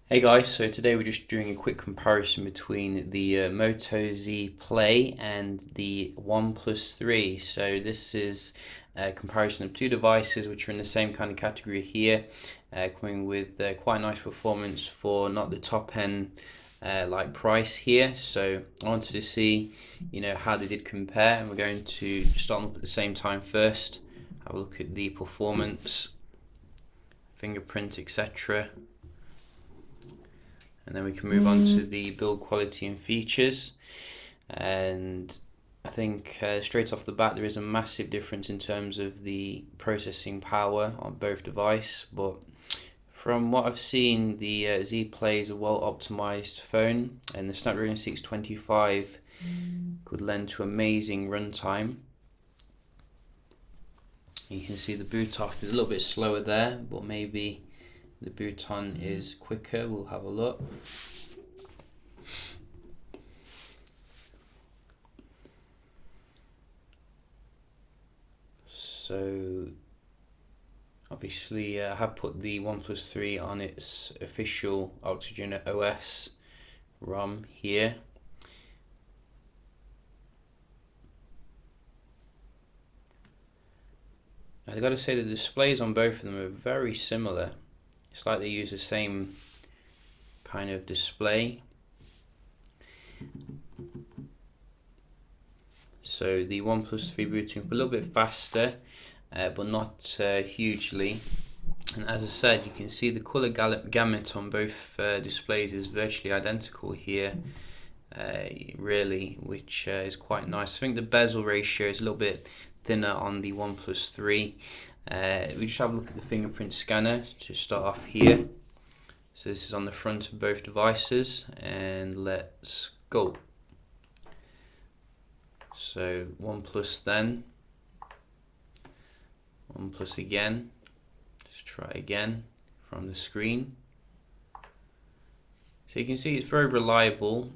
Hey guys, so today we're just doing a quick comparison between the Moto Z Play and the OnePlus 3. So this is a comparison of two devices which are in the same kind of category here, coming with quite nice performance for not the top end like price here. So I wanted to see, how they did compare, and we're going to start them up at the same time first. Have a look at the performance, fingerprint, etc. And then we can move on to the build quality and features. And I think straight off the bat there is a massive difference in terms of the processing power on both devices, but from what I've seen, the Z Play is a well optimized phone, and the Snapdragon 625 could lend to amazing runtime. You can see the boot off is a little bit slower there, but maybe the boot on is quicker. We'll have a look. So obviously I have put the OnePlus 3 on its official Oxygen OS ROM here. I've got to say the displays on both of them are very similar. It's like they use the same kind of display. So the OnePlus 3 booting up a little bit faster, but not hugely. And as I said, you can see the color gamut on both displays is virtually identical here, really, which is quite nice. I think the bezel ratio is a little bit thinner on the OnePlus 3. We just have a look at the fingerprint scanner to start off here. So this is on the front of both devices, and let's go. So OnePlus then, OnePlus again. Let's try again from the screen. So you can see it's very reliable,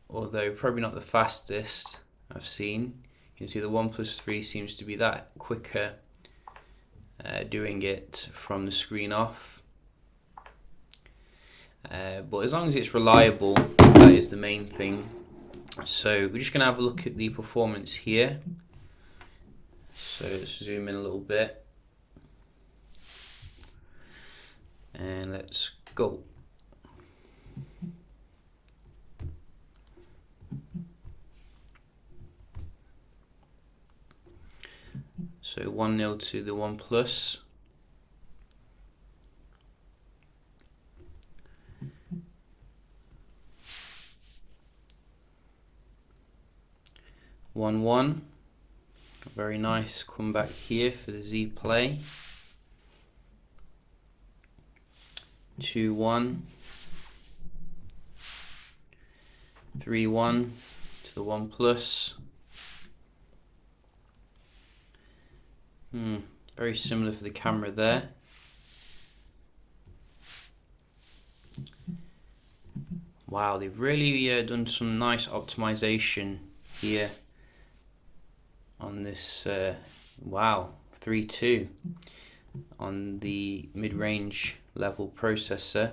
although probably not the fastest I've seen. You can see the OnePlus 3 seems to be that quicker doing it from the screen off. But as long as it's reliable, that is the main thing. So we're just going to have a look at the performance here. So let's zoom in a little bit. And let's go. So 1-0 to the OnePlus. One. Very nice comeback here for the Z Play. 2-1. 3-1 to the OnePlus. Very similar for the camera there. Wow, they've really done some nice optimization here on this. Wow, 3.2 on the mid-range level processor.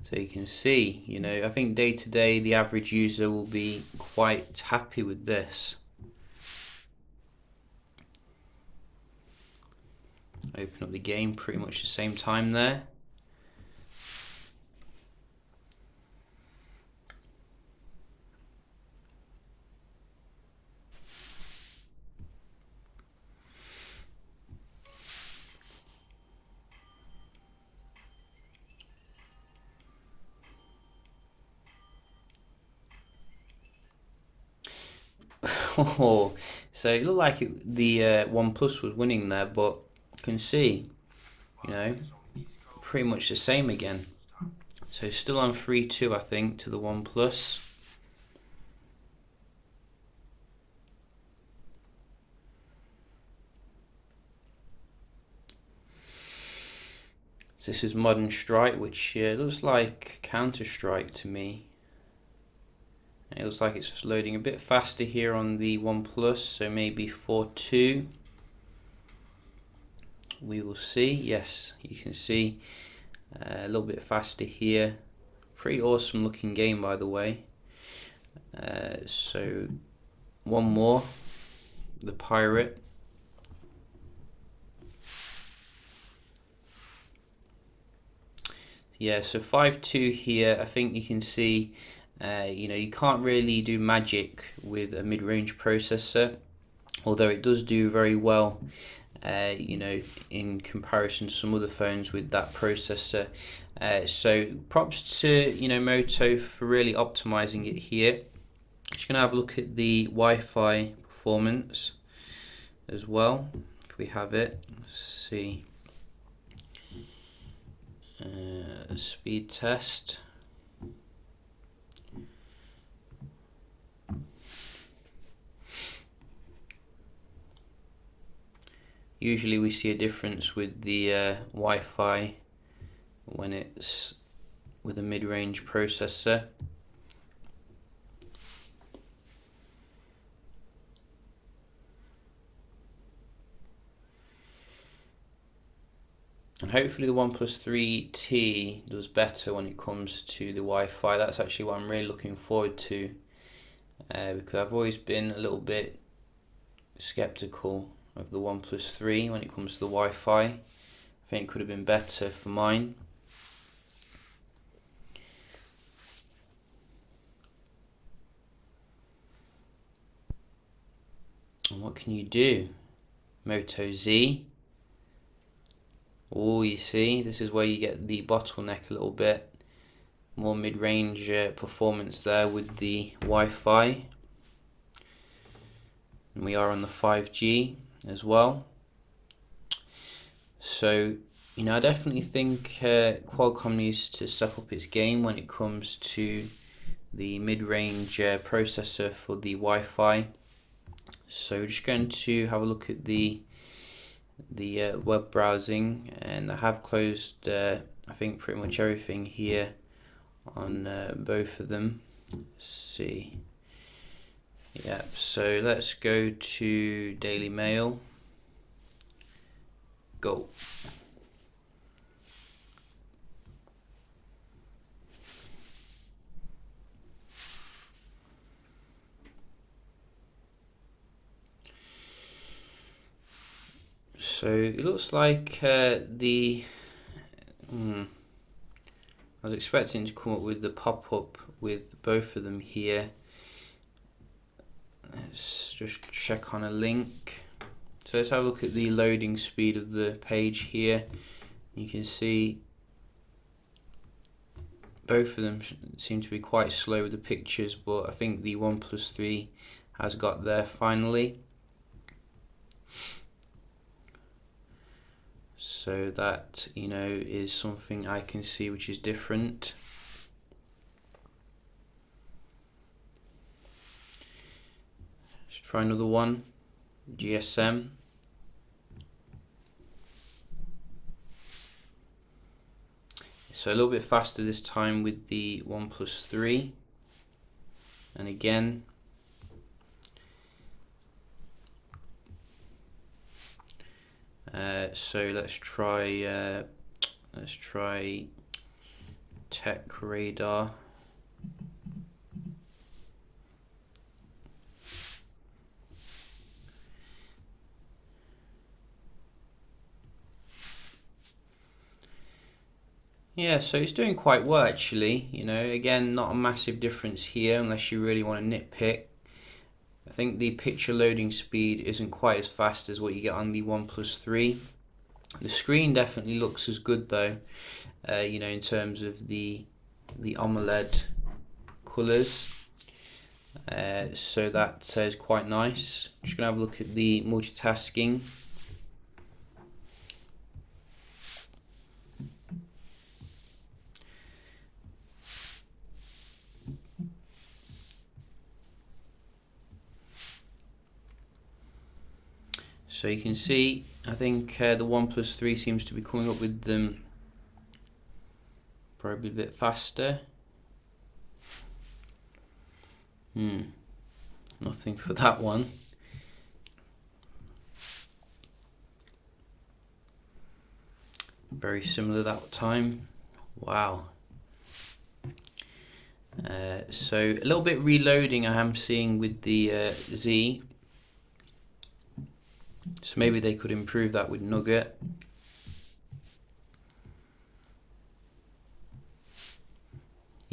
So you can see, I think day to day the average user will be quite happy with this. Open up the game pretty much the same time there. Oh, so it looked like the OnePlus was winning there, but you can see, pretty much the same again. So still on 3-2, I think, to the OnePlus. So this is Modern Strike, which looks like Counter-Strike to me. It looks like it's loading a bit faster here on the OnePlus, so maybe 4.2. we will see. Yes, you can see a little bit faster here. Pretty awesome looking game, by the way. So one more, the pirate. Yeah, so 5.2 here. I think you can see, you can't really do magic with a mid-range processor, although it does do very well, in comparison to some other phones with that processor. So props to, Moto for really optimizing it here. Just going to have a look at the Wi-Fi performance as well, if we have it. Let's see. Speed test. Usually we see a difference with the Wi-Fi when it's with a mid-range processor. And hopefully the OnePlus 3T does better when it comes to the Wi-Fi. That's actually what I'm really looking forward to, because I've always been a little bit skeptical of the OnePlus 3 when it comes to the Wi-Fi. I think it could have been better for mine. And what can you do? Moto Z. Oh, you see, this is where you get the bottleneck a little bit. More mid-range performance there with the Wi-Fi. And we are on the 5G as well. So, I definitely think Qualcomm needs to step up its game when it comes to the mid-range processor for the Wi-Fi. So we're just going to have a look at the web browsing, and I have closed I think pretty much everything here on both of them. Let's see. Yep, so let's go to Daily Mail. Go. So it looks like I was expecting to come up with the pop-up with both of them here. Let's just check on a link. So let's have a look at the loading speed of the page here. You can see both of them seem to be quite slow with the pictures, but I think the OnePlus 3 has got there finally. So that, is something I can see which is different. Let's try another one. GSM. So a little bit faster this time with the OnePlus 3. And again, so let's try Tech Radar. Yeah, so it's doing quite well actually. Again, not a massive difference here unless you really want to nitpick. I think the picture loading speed isn't quite as fast as what you get on the OnePlus 3. The screen definitely looks as good though, in terms of the AMOLED colours. So that is quite nice. Just going to have a look at the multitasking. So you can see, I think the OnePlus 3 seems to be coming up with them probably a bit faster. Nothing for that one. very similar that time. Wow. So a little bit reloading I am seeing with the Z. So maybe they could improve that with Nugget.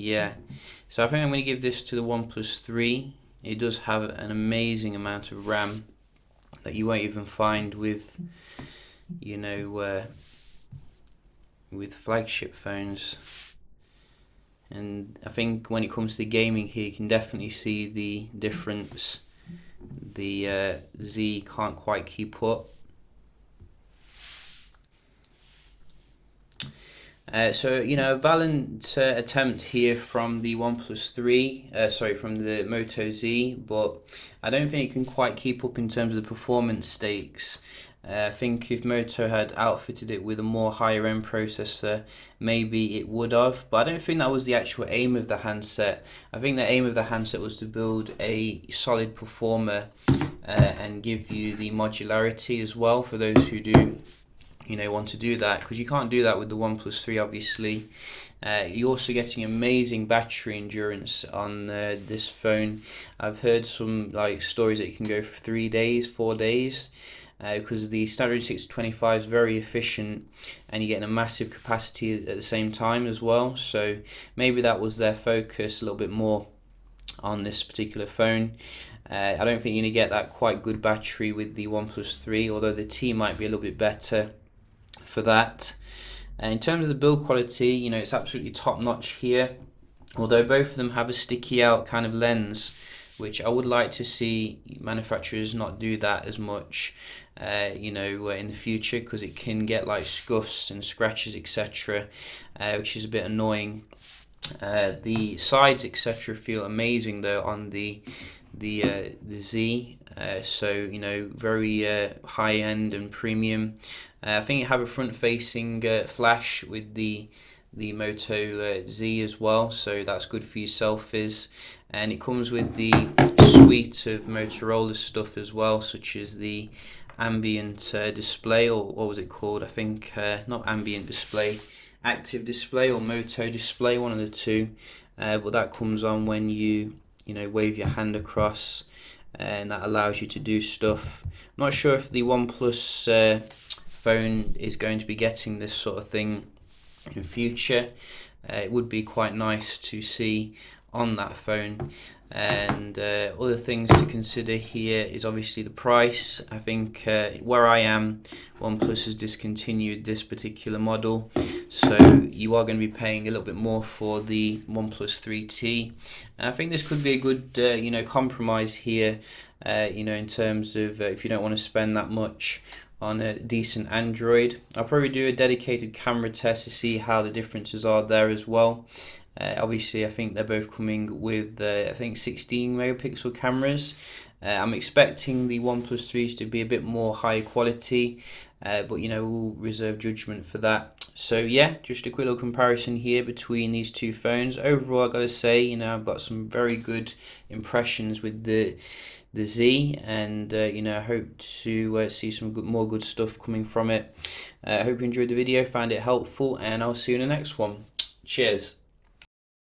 Yeah, so I think I'm going to give this to the OnePlus 3. It does have an amazing amount of RAM that you won't even find with, you know, with flagship phones. And I think when it comes to gaming here, you can definitely see the difference. The Z can't quite keep up. So, you know, a valiant attempt here from the OnePlus 3, from the Moto Z, but I don't think it can quite keep up in terms of the performance stakes. I think if Moto had outfitted it with a more higher end processor, maybe it would have, but I don't think that was the actual aim of the handset. I think the aim of the handset was to build a solid performer and give you the modularity as well for those who do, you know, want to do that, because you can't do that with the OnePlus 3 obviously. You're also getting amazing battery endurance on this phone. I've heard some like stories that you can go for 3 days, 4 days, because the standard 625 is very efficient and you're getting a massive capacity at the same time as well. So maybe that was their focus a little bit more on this particular phone. I don't think you're going to get that quite good battery with the OnePlus 3, although the T might be a little bit better for that. In terms of the build quality, you know, it's absolutely top notch here, although both of them have a sticky out kind of lens, which I would like to see manufacturers not do that as much, you know, in the future, because it can get like scuffs and scratches, etc., which is a bit annoying. The sides, etc., feel amazing though on the Z. So, you know, very high end and premium. I think you have a front facing flash with the Moto Z as well, so that's good for your selfies, and it comes with the suite of Motorola stuff as well, such as the ambient display, or what was it called? I think not ambient display, active display or Moto display, one of the two, but that comes on when you know, wave your hand across, and that allows you to do stuff. I'm not sure if the OnePlus phone is going to be getting this sort of thing in future. It would be quite nice to see on that phone. And other things to consider here is obviously the price. I think where I am, OnePlus has discontinued this particular model, so you are going to be paying a little bit more for the OnePlus 3T. And I think this could be a good you know, compromise here, you know, in terms of if you don't want to spend that much on a decent Android. I'll probably do a dedicated camera test to see how the differences are there as well. Obviously, I think they're both coming with, I think, 16 megapixel cameras. I'm expecting the OnePlus 3s to be a bit more high quality, but, you know, we'll reserve judgment for that. So, yeah, just a quick little comparison here between these two phones. Overall, I've got to say, you know, I've got some very good impressions with the Z, and you know, I hope to see some more good stuff coming from it. I hope you enjoyed the video, found it helpful, and I'll see you in the next one. Cheers.